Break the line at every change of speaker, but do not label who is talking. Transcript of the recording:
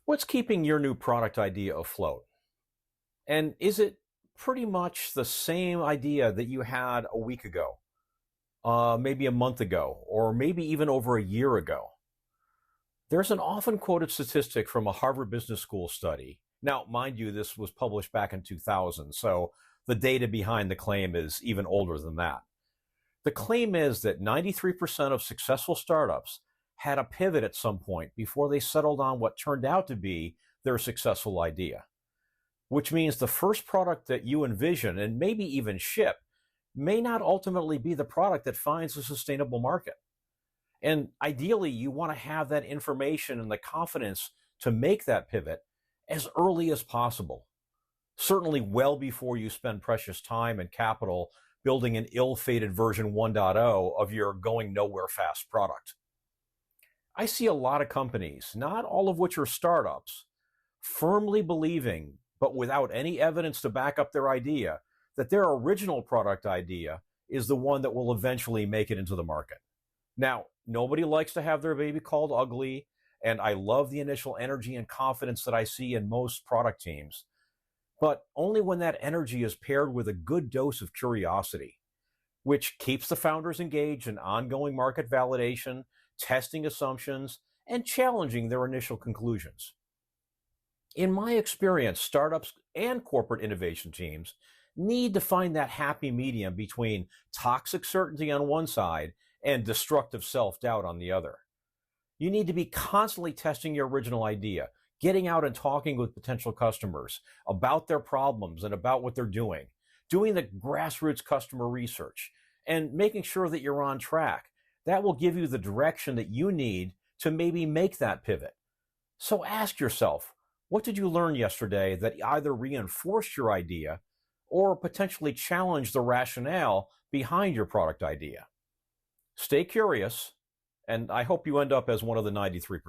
What's keeping your new product idea afloat? And is it pretty much the same idea that you had a week ago, maybe a month ago, or maybe even over a year ago? There's an often quoted statistic from a Harvard Business School study. Now, mind you, this was published back in 2000, so the data behind the claim is even older than that. The claim is that 93% of successful startups had a pivot at some point before they settled on what turned out to be their successful idea, which means the first product that you envision and maybe even ship may not ultimately be the product that finds a sustainable market. And ideally, you want to have that information and the confidence to make that pivot as early as possible. Certainly well before you spend precious time and capital building an ill-fated version 1.0 of your going nowhere fast product. I see a lot of companies, not all of which are startups, firmly believing, but without any evidence to back up their idea, that their original product idea is the one that will eventually make it into the market. Now, nobody likes to have their baby called ugly, and I love the initial energy and confidence that I see in most product teams, but only when that energy is paired with a good dose of curiosity, which keeps the founders engaged in ongoing market validation, testing assumptions, and challenging their initial conclusions. In my experience, startups and corporate innovation teams need to find that happy medium between toxic certainty on one side and destructive self-doubt on the other. You need to be constantly testing your original idea, getting out and talking with potential customers about their problems and about what they're doing the grassroots customer research, and making sure that you're on track. That will give you the direction that you need to maybe make that pivot. So ask yourself, what did you learn yesterday that either reinforced your idea or potentially challenged the rationale behind your product idea? Stay curious, and I hope you end up as one of the 93%.